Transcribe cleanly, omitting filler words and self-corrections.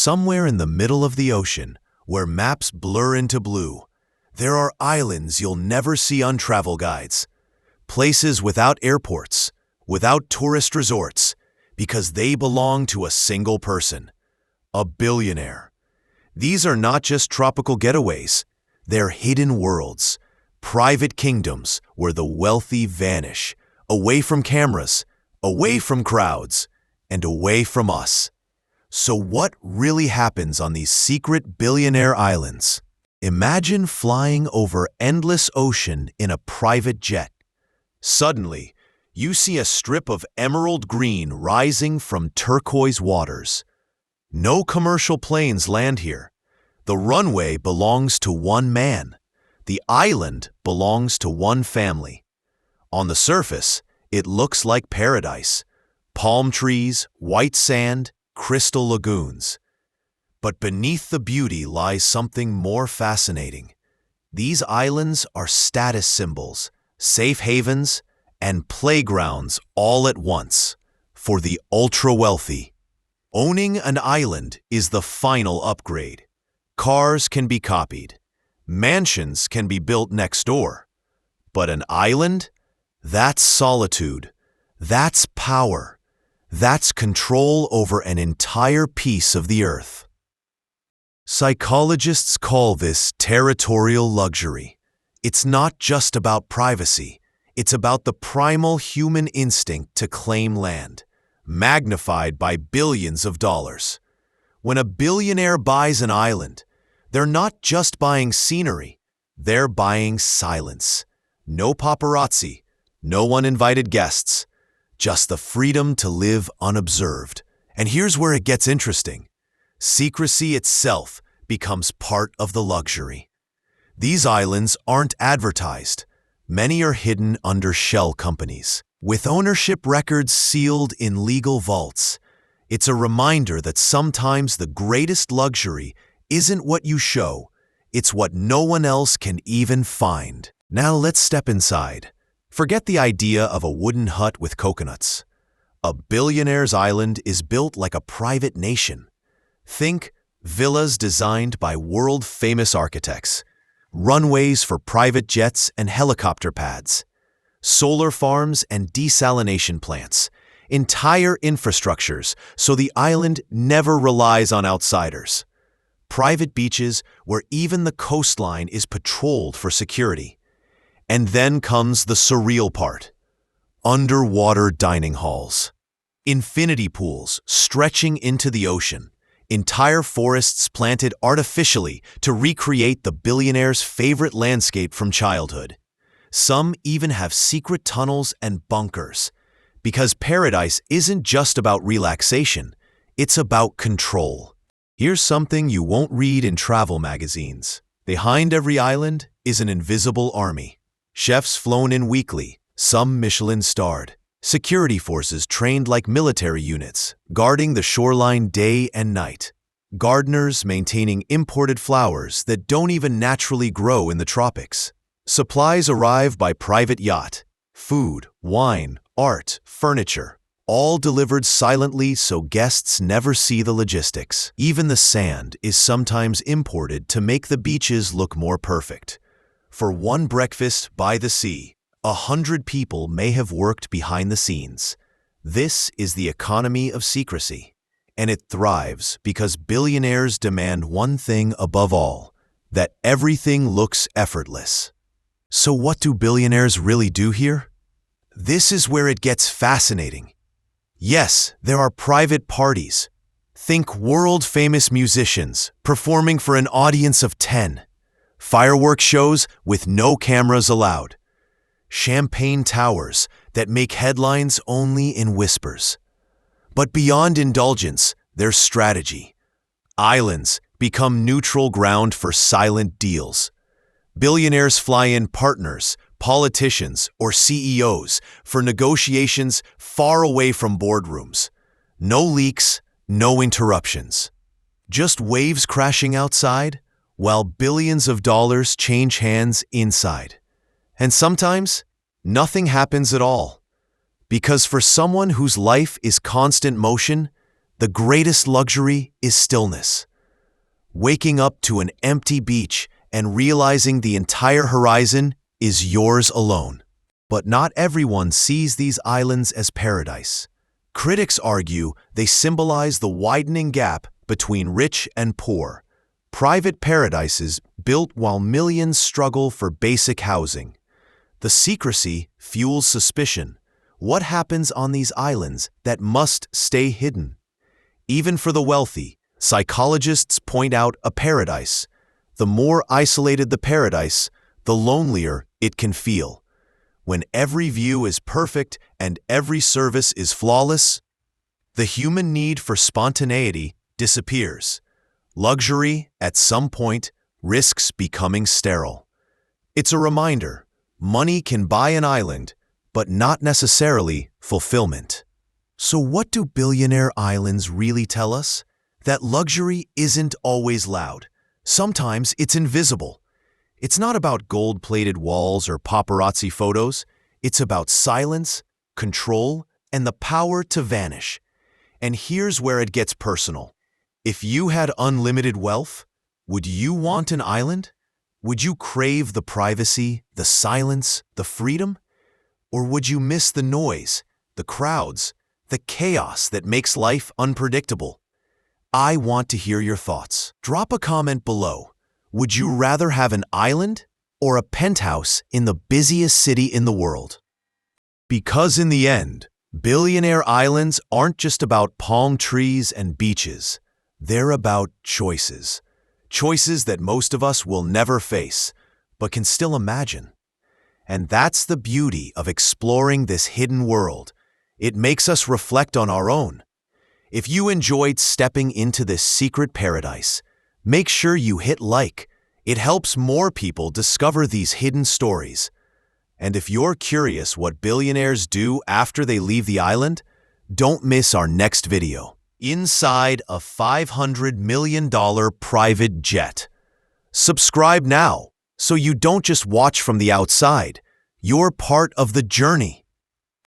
Somewhere in the middle of the ocean, where maps blur into blue, there are islands you'll never see on travel guides. Places without airports, without tourist resorts, because they belong to a single person, a billionaire. These are not just tropical getaways, they're hidden worlds, private kingdoms where the wealthy vanish, away from cameras, away from crowds, and away from us. So what really happens on these secret billionaire islands? Imagine flying over endless ocean in a private jet. Suddenly, you see a strip of emerald green rising from turquoise waters. No commercial planes land here. The runway belongs to one man. The island belongs to one family. On the surface, it looks like paradise. Palm trees, white sand, crystal lagoons. But beneath the beauty lies something more fascinating. These islands are status symbols, safe havens, and playgrounds all at once for the ultra-wealthy. Owning an island is the final upgrade. Cars can be copied. Mansions can be built next door. But an island? That's solitude. That's power. That's control over an entire piece of the earth. Psychologists call this territorial luxury. It's not just about privacy. It's about the primal human instinct to claim land, magnified by billions of dollars. When a billionaire buys an island, they're not just buying scenery, they're buying silence. No paparazzi, no uninvited guests, just the freedom to live unobserved. And here's where it gets interesting. Secrecy itself becomes part of the luxury. These islands aren't advertised. Many are hidden under shell companies, with ownership records sealed in legal vaults. It's a reminder that sometimes the greatest luxury isn't what you show, it's what no one else can even find. Now let's step inside. Forget the idea of a wooden hut with coconuts. A billionaire's island is built like a private nation. Think villas designed by world-famous architects, runways for private jets and helicopter pads, solar farms and desalination plants, entire infrastructures so the island never relies on outsiders. Private beaches where even the coastline is patrolled for security. And then comes the surreal part. Underwater dining halls. Infinity pools stretching into the ocean. Entire forests planted artificially to recreate the billionaire's favorite landscape from childhood. Some even have secret tunnels and bunkers. Because paradise isn't just about relaxation, it's about control. Here's something you won't read in travel magazines. Behind every island is an invisible army. Chefs flown in weekly, some Michelin-starred. Security forces trained like military units, guarding the shoreline day and night. Gardeners maintaining imported flowers that don't even naturally grow in the tropics. Supplies arrive by private yacht. Food, wine, art, furniture, all delivered silently so guests never see the logistics. Even the sand is sometimes imported to make the beaches look more perfect. For one breakfast by the sea, 100 people may have worked behind the scenes. This is the economy of secrecy, and it thrives because billionaires demand one thing above all, that everything looks effortless. So what do billionaires really do here? This is where it gets fascinating. Yes, there are private parties. Think world-famous musicians performing for an audience of 10. Fireworks shows with no cameras allowed. Champagne towers that make headlines only in whispers. But beyond indulgence, there's strategy. Islands become neutral ground for silent deals. Billionaires fly in partners, politicians, or CEOs for negotiations far away from boardrooms. No leaks, no interruptions. Just waves crashing outside, while billions of dollars change hands inside. And sometimes, nothing happens at all. Because for someone whose life is constant motion, the greatest luxury is stillness. Waking up to an empty beach and realizing the entire horizon is yours alone. But not everyone sees these islands as paradise. Critics argue they symbolize the widening gap between rich and poor, private paradises built while millions struggle for basic housing. The secrecy fuels suspicion. What happens on these islands that must stay hidden? Even for the wealthy, psychologists point out a paradise. The more isolated the paradise, the lonelier it can feel. When every view is perfect and every service is flawless, the human need for spontaneity disappears. Luxury, at some point, risks becoming sterile. It's a reminder, money can buy an island, but not necessarily fulfillment. So what do billionaire islands really tell us? That luxury isn't always loud. Sometimes it's invisible. It's not about gold-plated walls or paparazzi photos. It's about silence, control, and the power to vanish. And here's where it gets personal. If you had unlimited wealth, would you want an island? Would you crave the privacy, the silence, the freedom? Or would you miss the noise, the crowds, the chaos that makes life unpredictable? I want to hear your thoughts. Drop a comment below. Would you rather have an island or a penthouse in the busiest city in the world? Because in the end, billionaire islands aren't just about palm trees and beaches. They're about choices. Choices that most of us will never face, but can still imagine. And that's the beauty of exploring this hidden world. It makes us reflect on our own. If you enjoyed stepping into this secret paradise, make sure you hit like. It helps more people discover these hidden stories. And if you're curious what billionaires do after they leave the island, don't miss our next video. Inside a $500 million private jet. Subscribe now so you don't just watch from the outside. You're part of the journey.